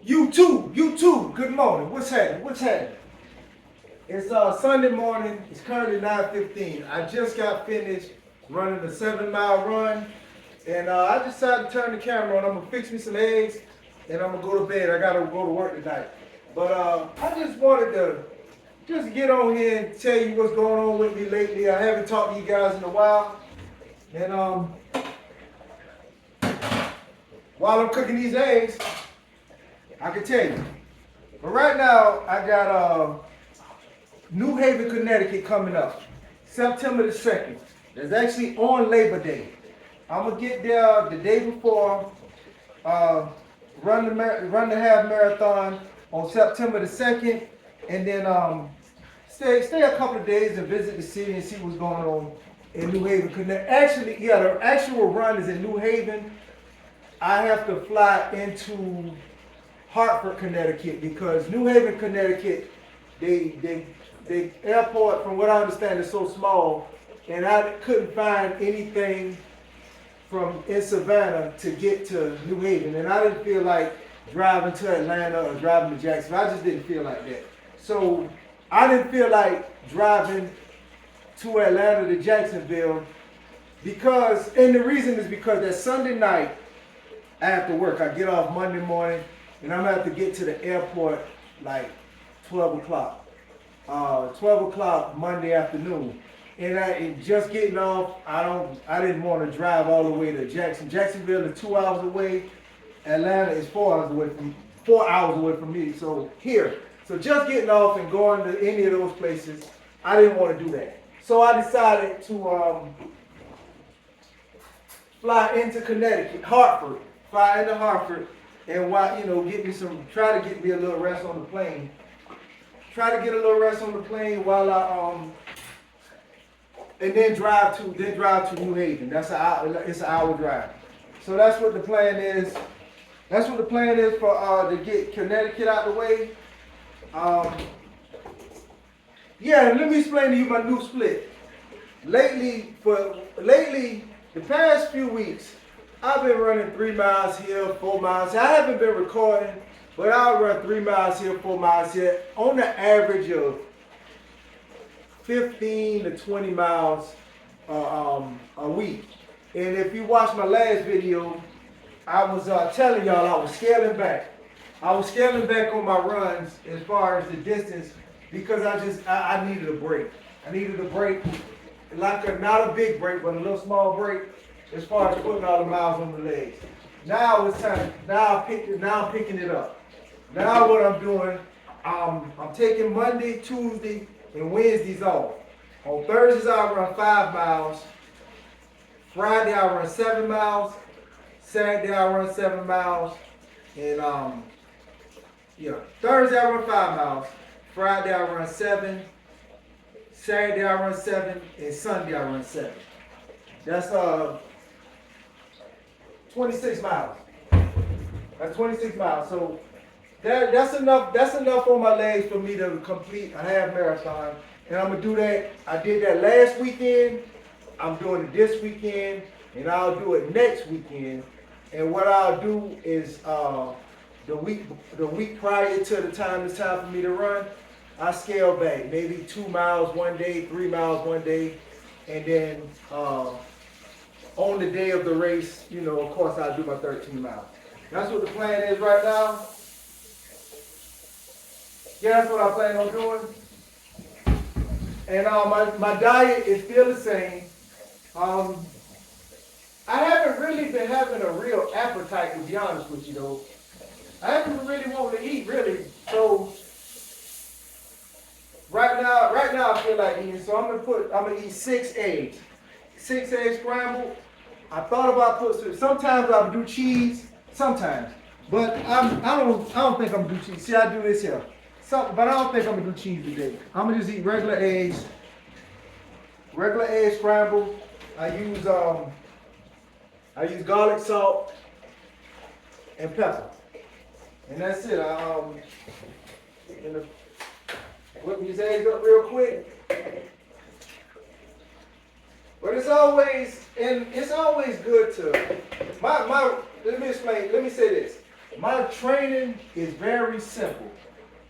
You too. Good morning. What's happening? What's happening? It's Sunday morning. It's currently 9:15. I just got finished running a 7 mile run, and I decided to turn the camera on. I'm gonna fix me some eggs, and I'm gonna go to bed. I gotta go to work tonight. But I just wanted to just get on here and tell you what's going on with me lately. I haven't talked to you guys in a while, and while I'm cooking these eggs, I can tell you. But right now, I got New Haven, Connecticut coming up, September the 2nd. That's actually on Labor Day. I'm gonna get there the day before, run the half marathon on September the 2nd, and then stay a couple of days and visit the city and see what's going on in New Haven, Connecticut. Actually, yeah, the actual run is in New Haven. I have to fly into Hartford, Connecticut, because New Haven, Connecticut, the airport, from what I understand, is so small, and I couldn't find anything from in Savannah to get to New Haven, and I didn't feel like driving to Atlanta or driving to Jacksonville. I just didn't feel like that. So I didn't feel like driving to Atlanta to Jacksonville and the reason is because that Sunday night after work, I get off Monday morning, and I'm gonna have to get to the airport like 12 o'clock. 12 o'clock Monday afternoon. And just getting off, I didn't want to drive all the way to Jacksonville is 2 hours away. Atlanta is 4 hours away from me. So just getting off and going to any of those places, I didn't want to do that. So I decided to fly into Connecticut, fly into Hartford, and try to get me a little rest on the plane. Try to get a little rest on the plane while and then drive to New Haven. It's an hour drive. So that's what the plan is. That's what the plan is for to get Connecticut out the way. Yeah, let me explain to you my new split. Lately, the past few weeks, I've been running 3 miles here, 4 miles here. I haven't been recording, but I'll run 3 miles here, 4 miles here, on the average of 15 to 20 miles a week. And if you watch my last video, I was telling y'all I was scaling back. I was scaling back on my runs as far as the distance because I needed a break. I needed a break, not a big break, but a little small break as far as putting all the miles on the legs. Now it's time. Now I'm picking it up. Now what I'm doing, I'm taking Monday, Tuesday, and Wednesdays off. On Thursdays I run 5 miles. Friday I run 7 miles. Saturday I run 7 miles. And Thursday I run 5 miles. Friday I run 7. Saturday I run 7, and Sunday I run 7. That's 26 miles. That's 26 miles. So that's enough. That's enough on my legs for me to complete a half marathon. And I'm gonna do that. I did that last weekend. I'm doing it this weekend, and I'll do it next weekend. And what I'll do is the week prior to the time it's time for me to run, I scale back, maybe 2 miles one day, 3 miles one day, and then on the day of the race, of course, I'll do my 13 miles. That's what the plan is right now. Yeah, that's what I plan on doing. And my diet is still the same. I haven't really been having a real appetite, to be honest with you, though. I haven't really wanted to eat, really. So right now I feel like eating. So I'm gonna eat 6 eggs. 6 eggs scrambled. I thought about putting. Sometimes I'll do cheese. Sometimes, but I don't think I'm gonna do cheese. See, I do this here. But I don't think I'm gonna do cheese today. I'm gonna just eat regular eggs. Regular eggs scrambled. I use garlic, salt, and pepper, and that's it. Whip these eggs up real quick. But it's always good to let me say this. My training is very simple.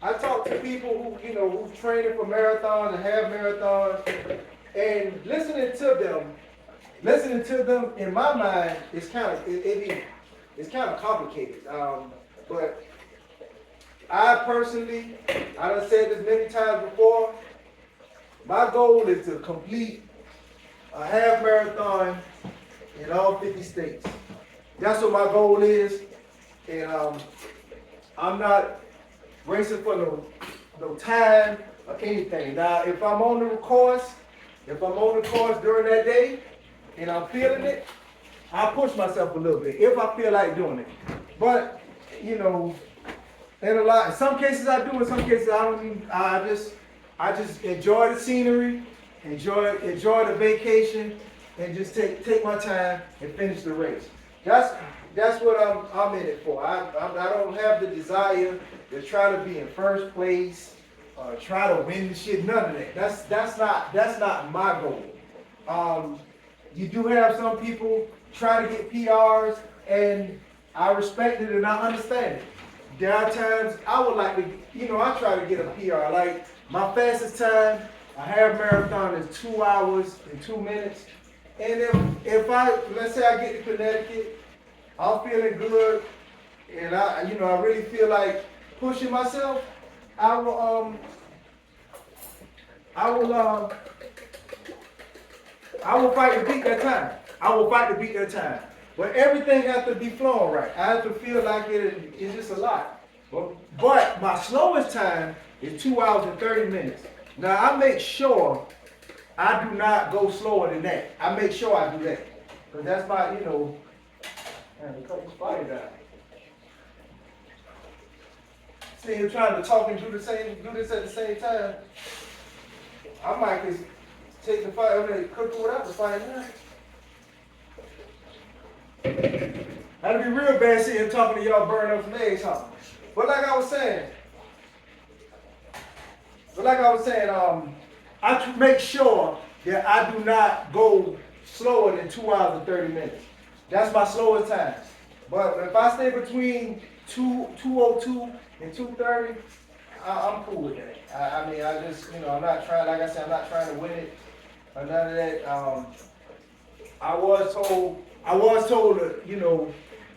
I talk to people who's training for marathons and half marathons, and listening to them in my mind is it's kind of complicated. But I personally, I done said this many times before, my goal is to complete a half marathon in all 50 states. That's what my goal is. And I'm not racing for no time or anything. Now, if I'm on the course during that day and I'm feeling it, I'll push myself a little bit if I feel like doing it. But, in some cases I do, in some cases I don't even, I just enjoy the scenery, enjoy the vacation, and just take my time and finish the race. That's what I'm in it for. I don't have the desire to try to be in first place, try to win the shit. None of that. That's not my goal. You do have some people try to get PRs, and I respect it and I understand it. There are times I would like to, I try to get a PR. Like my fastest time, a half marathon is 2 hours and 2 minutes. And if let's say I get to Connecticut, I'm feeling good, and I really feel like pushing myself, I will fight to beat that time. I will fight to beat that time. But everything has to be flowing right. I have to feel like it's just a lot. But my slowest time is 2 hours and 30 minutes. Now I make sure I do not go slower than that. I make sure I do that. Because that's my, man, cut this fire down. See him trying to talk and do this at the same time. I might just take the fire, cook it without the fire now. That'd be real bad sitting here talking to y'all burning up some eggs, huh? But like I was saying, I make sure that I do not go slower than 2 hours and 30 minutes. That's my slowest time. But if I stay between 2:02 and 2:30, I'm cool with that. I just, I'm not trying, like I said, I'm not trying to win it or none of that. I was told that,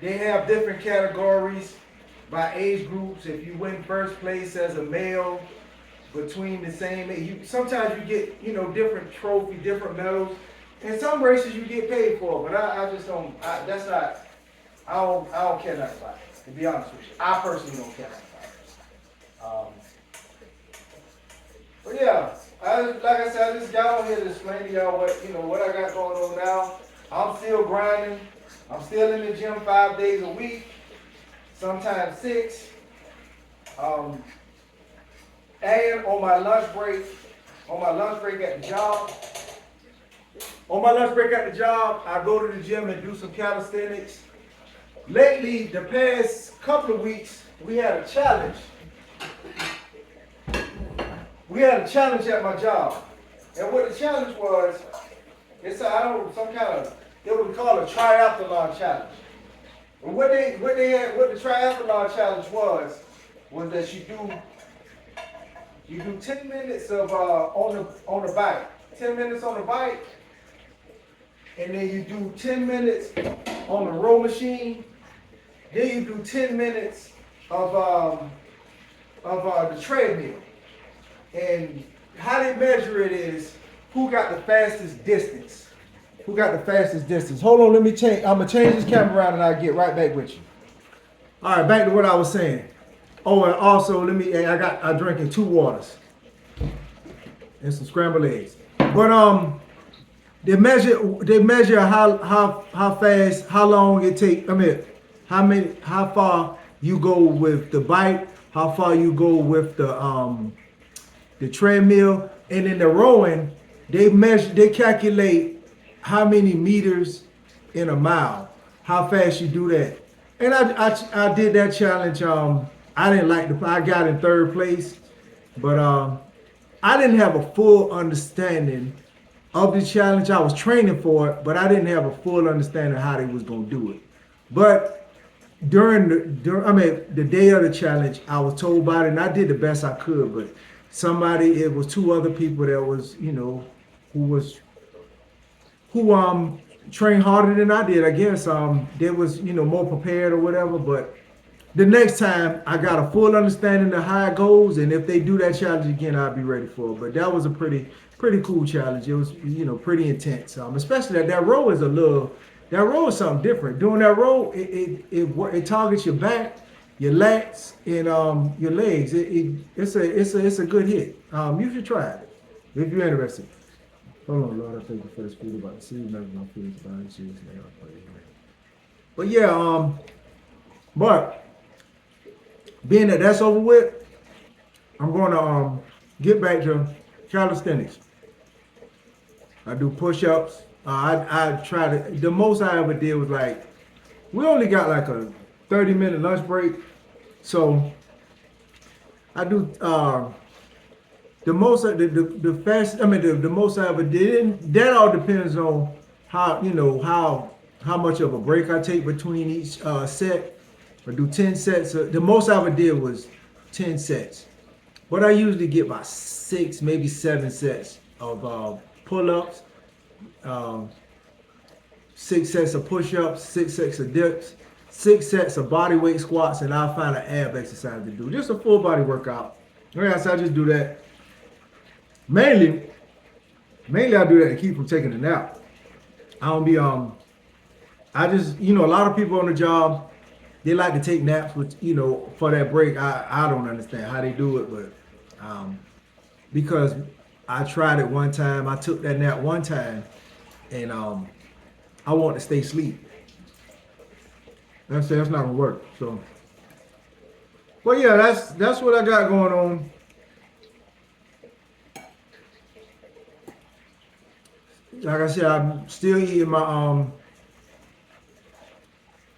they have different categories by age groups. If you win first place as a male between the same age, sometimes you get, different trophy, different medals. In some races you get paid for, but I just don't, I don't care nothing about it, to be honest with you. I personally don't care nothing about it. But yeah, like I said, I just got on here to explain to y'all what I got going on now. I'm still grinding. I'm still in the gym 5 days a week, sometimes 6. And on my lunch break at the job, I go to the gym and do some calisthenics. Lately, the past couple of weeks, we had a challenge. At my job. And what the challenge was, they would call a triathlon challenge. And what the triathlon challenge was that you do 10 minutes of on the bike. 10 minutes on the bike, and then you do 10 minutes on the row machine. Then you do 10 minutes of the treadmill. And how they measure it is who got the fastest distance. Hold on, let me change. I'm gonna change this camera around and I'll get right back with you. All right, back to what I was saying. Oh, and also I'm drinking 2 waters and some scrambled eggs. But they measure how fast, how long it take. How far you go with the bike, how far you go with the treadmill, and in the rowing, they calculate how many meters in a mile, how fast you do that. And I did that challenge. I didn't like I got in 3rd place, but I didn't have a full understanding of the challenge. I was training for it, but I didn't have a full understanding of how they was gonna do it. But the day of the challenge, I was told about it, and I did the best I could. But it was two other people that was, who was who trained harder than I did. I guess they was more prepared or whatever. But the next time, I got a full understanding of how it goes, and if they do that challenge again, I'll be ready for it. But that was a pretty cool challenge. It was pretty intense. Especially that row is that row is something different. Doing that row, it targets your back, your lats, and your legs. It's a good hit. You should try it if you're interested. Hold on, Lord, I thank you for this food about the season. Never my food about the season. But yeah, but being that that's over with, I'm going to get back to calisthenics. I do push-ups. I try to. The most I ever did was like, we only got like a 30-minute lunch break, so I do the most the fast. I mean the most I ever did. That all depends on how much of a break I take between each set. I do 10 sets. The most I ever did was 10 sets. But I usually get about 6, maybe 7 sets of pull-ups, 6 sets of push-ups, 6 sets of dips, 6 sets of body weight squats, and I'll find an ab exercise to do. Just a full body workout. Yes, I just do that. Mainly I do that to keep from taking a nap. I don't be I just a lot of people on the job, they like to take naps with for that break. I don't understand how they do it, but because I tried it one time, I took that nap one time, and I want to stay asleep. That's not gonna work. So, but yeah, that's what I got going on. Like I said, I'm still eating my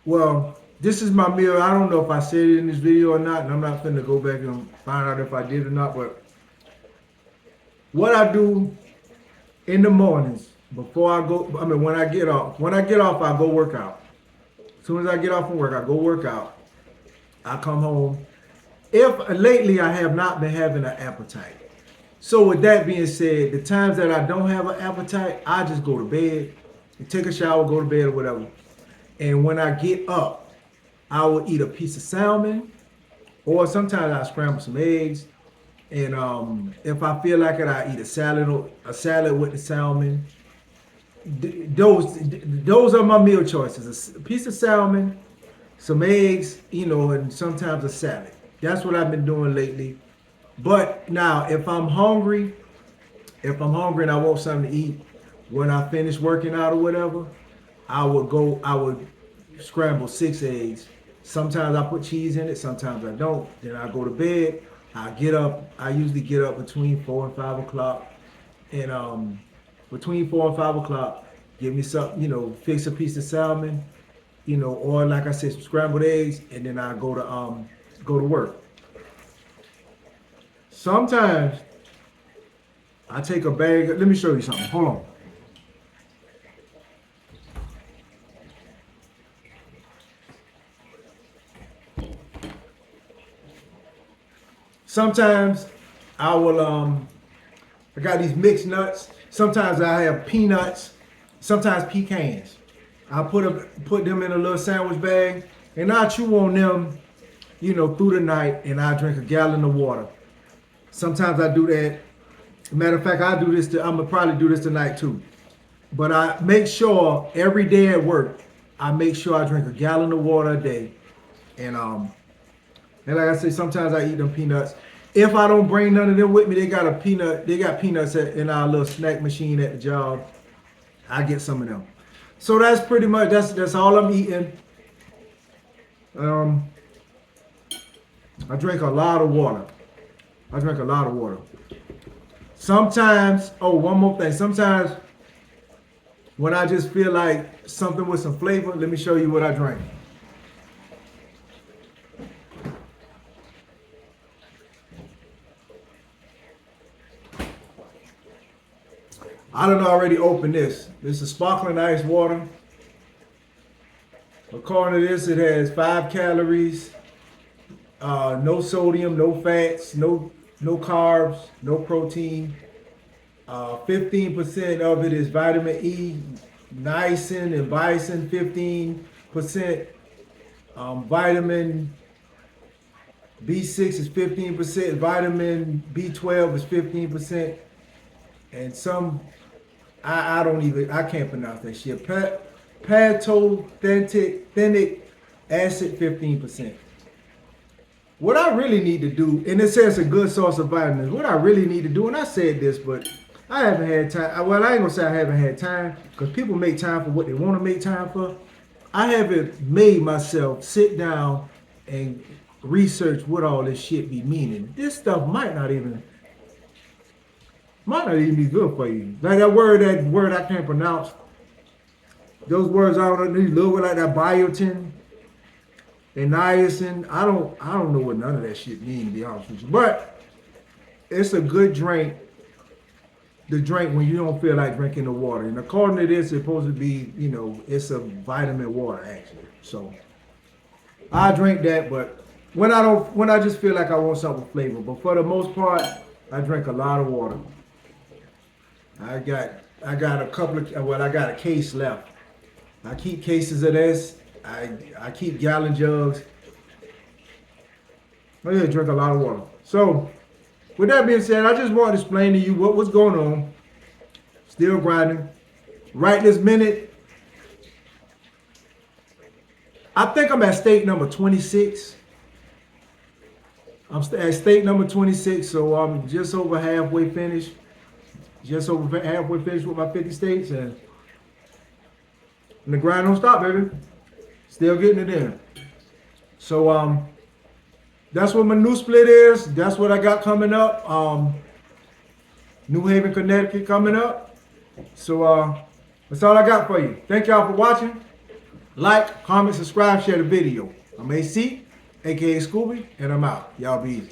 well, this is my meal. I don't know if I said it in this video or not, and I'm not finna go back and find out if I did or not, but what I do in the mornings before I go, when I get off, I go work out. As soon as I get off from work, I go work out. I come home. If lately I have not been having an appetite. So with that being said, the times that I don't have an appetite, I just go to bed, take a shower, go to bed or whatever. And when I get up, I will eat a piece of salmon, or sometimes I scramble some eggs. And if I feel like it, I eat a salad with the salmon. Those are my meal choices: a piece of salmon, some eggs, and sometimes a salad. That's what I've been doing lately. But now, if I'm hungry and I want something to eat, when I finish working out or whatever, I would scramble 6 eggs. Sometimes I put cheese in it, sometimes I don't. Then I go to bed. I usually get up between 4 and 5 o'clock. And between 4 and 5 o'clock, give me something, fix a piece of salmon, or like I said, some scrambled eggs, and then I go to work. Sometimes I take a bag. Let me show you something. Hold on. Sometimes I will I got these mixed nuts. Sometimes I have peanuts, sometimes pecans. I put them in a little sandwich bag, and I chew on them, through the night, and I drink a gallon of water. Sometimes I do that. Matter of fact, I'm gonna probably do this tonight too. But I make sure every day at work, I make sure I drink a gallon of water a day. And like I say, sometimes I eat them peanuts. If I don't bring none of them with me, they got peanuts in our little snack machine at the job. I get some of them. So that's pretty much that's all I'm eating. I drink a lot of water. Sometimes, one more thing. Sometimes when I just feel like something with some flavor, let me show you what I drink. I done already opened this. This is sparkling ice water. Of course. according to this, it has 5 calories, no sodium, no fats, no carbs, no protein. 15% of it is vitamin E, niacin and bison. 15%. Vitamin B6 is 15%. Vitamin B12 is 15%. And some, I can't pronounce that shit. Pantothenic acid, 15%. What I really need to do, and it says a good source of vitamins, what I really need to do, and I said this, but I haven't had time. Well, I ain't gonna say I haven't had time, because people make time for what they want to make time for. I haven't made myself sit down and research what all this shit be meaning. This stuff might not even be good for you. Like that word I can't pronounce. Those words I don't know, these little like that biotin and niacin. I don't know what none of that shit mean, to be honest with you. But it's a good drink to drink when you don't feel like drinking the water. And according to this, it's supposed to be, it's a vitamin water actually. So I drink that, but when I just feel like I want something with flavor. But for the most part, I drink a lot of water. I got a case left. I keep cases of this. I keep gallon jugs. I just drink a lot of water. So, with that being said, I just want to explain to you what was going on. Still grinding. Right this minute, I think I'm at state number 26. I'm at state number 26, so I'm just over halfway finished. Just over halfway finished with my 50 states, and the grind don't stop, baby. Still getting it in. So that's what my new split is. That's what I got coming up. New Haven, Connecticut coming up. So that's all I got for you. Thank y'all for watching. Like, comment, subscribe, share the video. I'm a.k.a. a.k.a. Scooby, and I'm out. Y'all be easy.